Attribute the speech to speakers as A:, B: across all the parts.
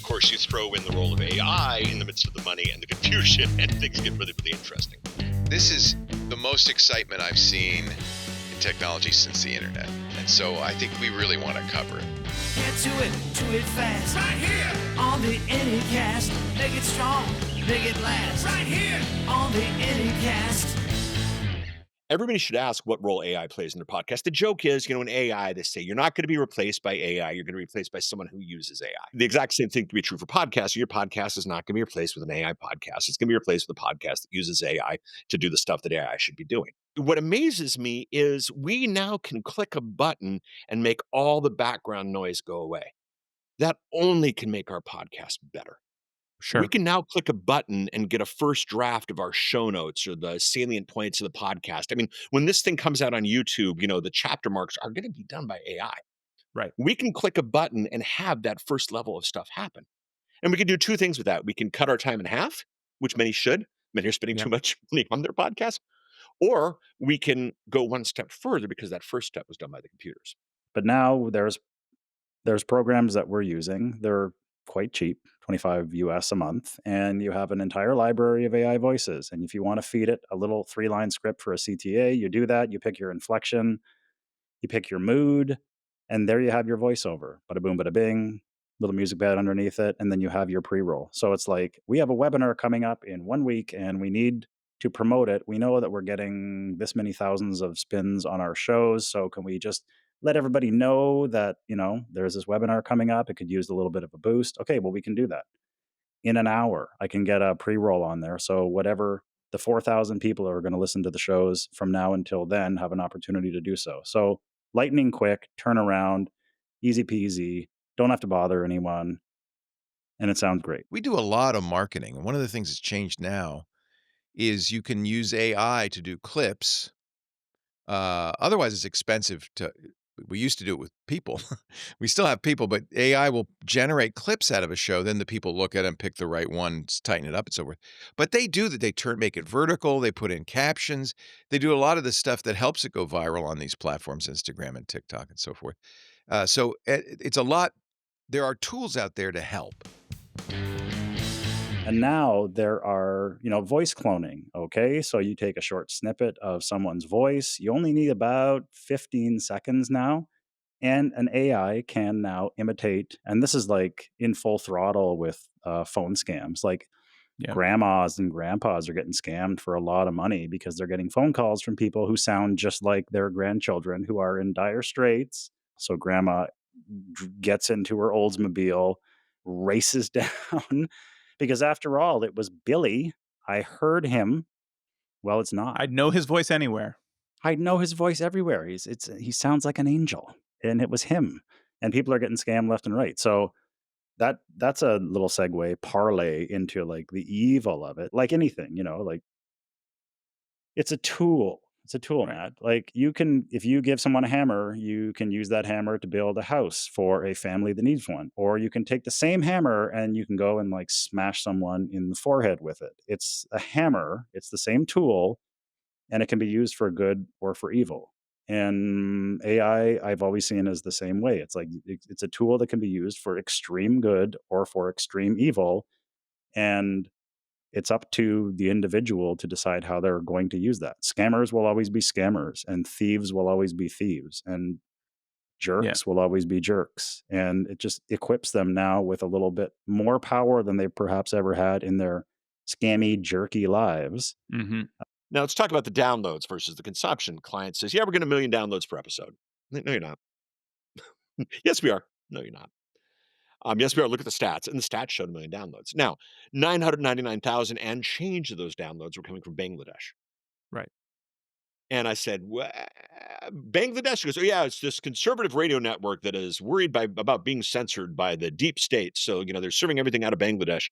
A: of course, you throw in the role of AI in the midst of the money and the confusion, and things get really, really interesting.
B: This is the most excitement I've seen in technology since the internet. And so I think we really want to cover it.
C: Get to it fast. Right here on the Anycast. Make it strong, make it last. Right here on the Anycast.
A: Everybody should ask what role AI plays in their podcast. The joke is, in AI, they say you're not going to be replaced by AI. You're going to be replaced by someone who uses AI. The exact same thing can be true for podcasts. Your podcast is not going to be replaced with an AI podcast. It's going to be replaced with a podcast that uses AI to do the stuff that AI should be doing. What amazes me is we now can click a button and make all the background noise go away. That only can make our podcast better.
D: Sure.
A: We can now click a button and get a first draft of our show notes or the salient points of the podcast. I mean, when this thing comes out on YouTube, the chapter marks are going to be done by AI.
D: Right.
A: We can click a button and have that first level of stuff happen. And we can do two things with that. We can cut our time in half, which many should. Many are spending too much money on their podcast. Or we can go one step further because that first step was done by the computers.
E: But now there's programs that we're using. They're quite cheap, $25 US a month, and you have an entire library of AI voices. And if you want to feed it a little 3-line script for a CTA, you do that. You pick your inflection, you pick your mood, and there you have your voiceover. Bada boom, bada bing, little music bed underneath it, and then you have your pre-roll. So it's like, we have a webinar coming up in 1 week, and we need to promote it. We know that we're getting this many thousands of spins on our shows, so can we just let everybody know that, there's this webinar coming up. It could use a little bit of a boost. Okay, well, we can do that. In an hour, I can get a pre-roll on there. So whatever the 4,000 people are going to listen to the shows from now until then have an opportunity to do so. So lightning quick, turnaround, easy peasy, don't have to bother anyone. And it sounds great.
B: We do a lot of marketing. And one of the things that's changed now is you can use AI to do clips. Otherwise, it's expensive we used to do it with people. We still have people, but AI will generate clips out of a show. Then the people look at it and pick the right one, tighten it up, and so forth. But they do that. They make it vertical. They put in captions. They do a lot of the stuff that helps it go viral on these platforms, Instagram and TikTok and so forth. So it's a lot. There are tools out there to help.
E: And now there are, voice cloning. Okay, so you take a short snippet of someone's voice. You only need about 15 seconds now. And an AI can now imitate. And this is like in full throttle with phone scams. Like grandmas and grandpas are getting scammed for a lot of money because they're getting phone calls from people who sound just like their grandchildren who are in dire straits. So grandma gets into her Oldsmobile, races down. Because after all, it was Billy. I heard him. Well, it's not.
D: I'd know his voice anywhere.
E: I'd know his voice everywhere. He sounds like an angel, and it was him. And people are getting scammed left and right. So that's a little segue parlay into like the evil of it. Like anything, like it's a tool. It's a tool, Matt. Like if you give someone a hammer, you can use that hammer to build a house for a family that needs one. Or you can take the same hammer and you can go and like smash someone in the forehead with it. It's a hammer. It's the same tool, and it can be used for good or for evil. And AI, I've always seen as the same way. It's like it's a tool that can be used for extreme good or for extreme evil. And it's up to the individual to decide how they're going to use that. Scammers will always be scammers, and thieves will always be thieves, and jerks will always be jerks. And it just equips them now with a little bit more power than they perhaps ever had in their scammy, jerky lives.
D: Mm-hmm.
A: Now let's talk about the downloads versus the consumption. Client says, yeah, we're getting 1 million downloads per episode. No, you're not. Yes, we are. No, you're not. Yes, we are. Look at the stats. And the stats showed 1 million downloads. Now, 999,000 and change of those downloads were coming from Bangladesh.
D: Right.
A: And I said, Bangladesh? He goes, oh, yeah, it's this conservative radio network that is worried about being censored by the deep state. So, they're serving everything out of Bangladesh.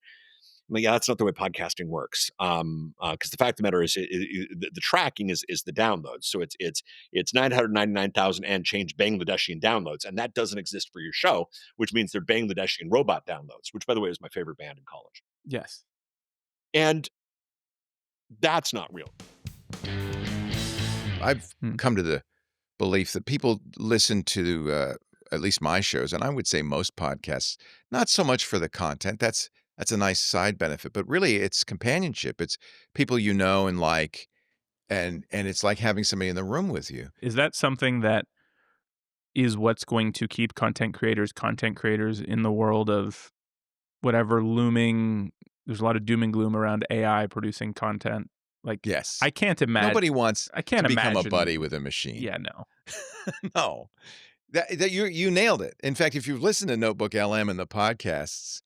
A: I'm like, yeah, that's not the way podcasting works. Because the fact of the matter is the tracking is the downloads. So it's 999,000 and change Bangladeshi downloads. And that doesn't exist for your show, which means they're Bangladeshi robot downloads, which, by the way, was my favorite band in college.
D: Yes.
A: And that's not real.
B: I've come to the belief that people listen to at least my shows, and I would say most podcasts, not so much for the content. That's a nice side benefit, but really it's companionship. It's people you know and like, and it's like having somebody in the room with you.
D: Is that something that is what's going to keep content creators in the world of whatever looming? There's a lot of doom and gloom around AI producing content. Like,
B: Yes.
D: I can't imagine.
B: Nobody wants
D: I can't
B: to become
D: imagine
B: a buddy with a machine.
D: Yeah, no.
B: No. That you nailed it. In fact, if you've listened to Notebook LM and the podcasts,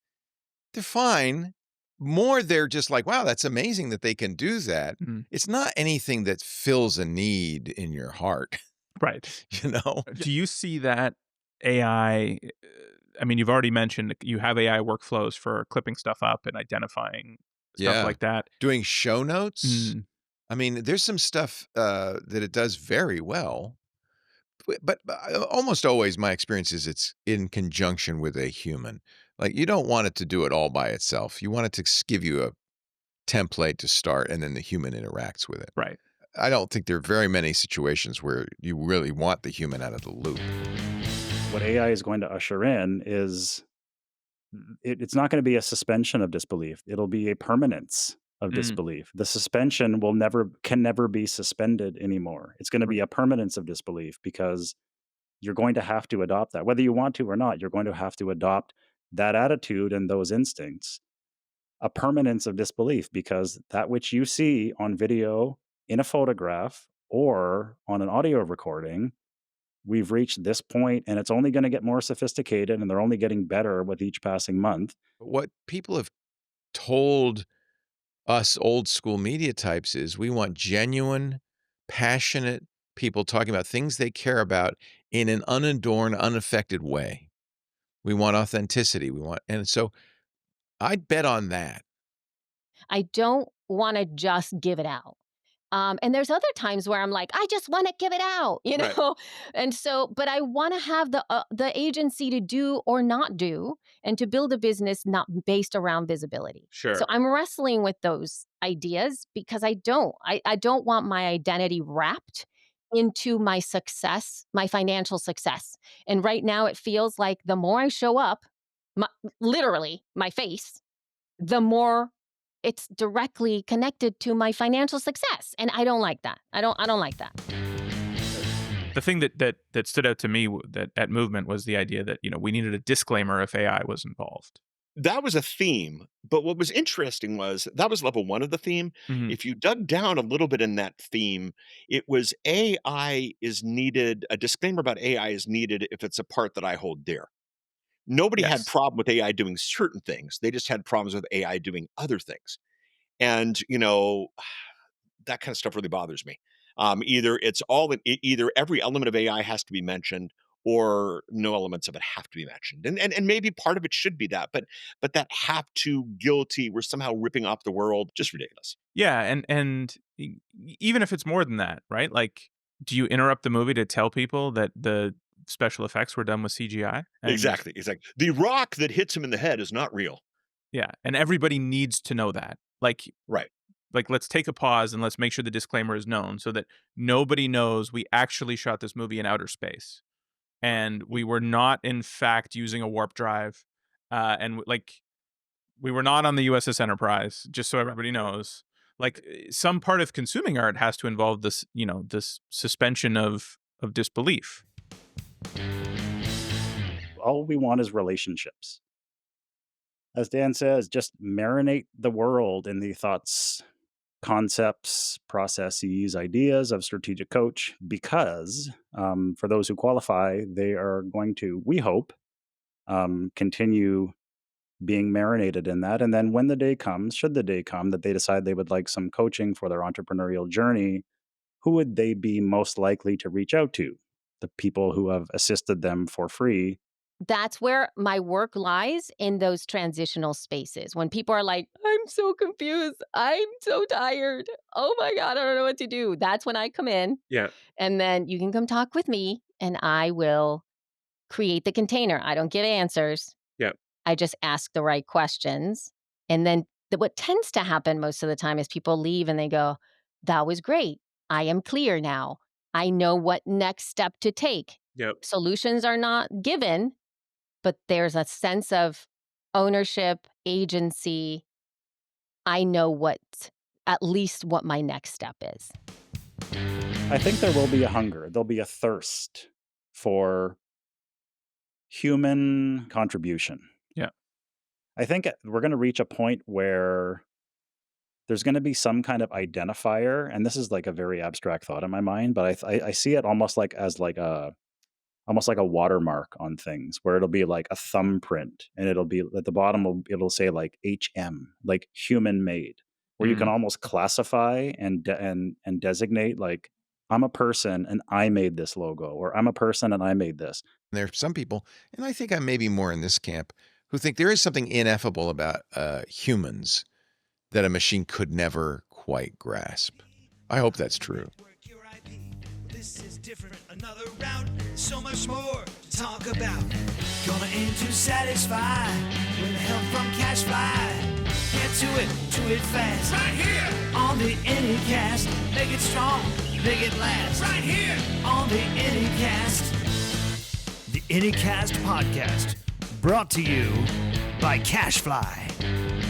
B: they're fine. More, they're just like, wow, that's amazing that they can do that.
D: Mhm.
B: It's not anything that fills a need in your heart,
D: Right.
B: you know?
D: Do you see that AI? I mean, you've already mentioned you have AI workflows for clipping stuff up and identifying stuff
B: Yeah.
D: like that.
B: Doing show notes.
D: Mm.
B: I mean, there's some stuff that it does very well. But almost always my experience is it's in conjunction with a human. Like, you don't want it to do it all by itself. You want it to give you a template to start, and then the human interacts with it.
D: Right.
B: I don't think there are very many situations where you really want the human out of the loop.
E: What AI is going to usher in is it's not going to be a suspension of disbelief. It'll be a permanence of
D: Mm.
E: disbelief. The suspension can never be suspended anymore. It's going to be a permanence of disbelief because you're going to have to adopt that. Whether you want to or not, you're going to have to adopt that attitude and those instincts. A permanence of disbelief, because that which you see on video, in a photograph, or on an audio recording, we've reached this point and it's only going to get more sophisticated, and they're only getting better with each passing month.
B: What people have told us old school media types is we want genuine, passionate people talking about things they care about in an unadorned, unaffected way. We want authenticity. And so I'd bet on that.
F: I don't want to just give it out. And there's other times where I'm like, I just want to give it out, you
A: Right.
F: know? And so, but I want to have the agency to do or not do, and to build a business not based around visibility.
A: Sure.
F: So I'm wrestling with those ideas because I don't want my identity wrapped into my success, my financial success. And right now it feels like the more I show up, literally my face, the more it's directly connected to my financial success. And I don't like that. I don't like that.
D: The thing that stood out to me that at Movement was the idea that, we needed a disclaimer if AI was involved.
A: That was a theme, but what was interesting was that was level 1 of the theme.
D: Mhm.
A: If you dug down a little bit in that theme, it was AI is needed, a disclaimer about AI is needed if it's a part that I hold dear. Nobody had
D: Yes.
A: problem with AI doing certain things. They just had problems with AI doing other things. And, that kind of stuff really bothers me. Either it's either every element of AI has to be mentioned, or no elements of it have to be mentioned. And maybe part of it should be that, but that have to guilty, we're somehow ripping off the world, just ridiculous.
D: Yeah, and even if it's more than that, right? Like, do you interrupt the movie to tell people that the special effects were done with CGI? And
A: Exactly. The rock that hits him in the head is not real.
D: Yeah, and everybody needs to know that.
A: Right.
D: Like, let's take a pause and let's make sure the disclaimer is known so that nobody knows we actually shot this movie in outer space. And we were not, in fact, using a warp drive. And we were not on the USS Enterprise, just so everybody knows. Some part of consuming art has to involve this, this suspension of disbelief.
E: All we want is relationships. As Dan says, just marinate the world in the thoughts, concepts, processes, ideas of Strategic Coach, because for those who qualify, they are going to, we hope, continue being marinated in that. And then when the day comes, should the day come that they decide they would like some coaching for their entrepreneurial journey, who would they be most likely to reach out to? The people who have assisted them for free.
F: That's where my work lies, in those transitional spaces. When people are like, I'm so confused. I'm so tired. Oh my God, I don't know what to do. That's when I come in.
D: Yeah.
F: And then you can come talk with me and I will create the container. I don't give answers.
D: Yeah.
F: I just ask the right questions. And then what tends to happen most of the time is people leave and they go, that was great. I am clear now. I know what next step to take.
D: Yep.
F: Solutions are not given, but there's a sense of ownership, agency. I know at least what my next step is.
E: I think there will be a hunger. There'll be a thirst for human contribution.
D: Yeah.
E: I think we're going to reach a point where there's going to be some kind of identifier, and this is like a very abstract thought in my mind, but I see it almost like as like a watermark on things, where it'll be like a thumbprint, and it'll be at the bottom. It'll say like HM, like human made, where you can almost classify and designate, like, I'm a person and I made this logo, or I'm a person and I made this.
B: There are some people, and I think I'm maybe more in this camp, who think there is something ineffable about humans that a machine could never quite grasp. I hope that's true.
C: This is different, another round, so much more to talk about. Gonna aim to satisfy with help from Cashfly. Get to it fast. Right here on the Anycast. Make it strong, make it last. Right here on the Anycast. The Anycast podcast, brought to you by Cashfly.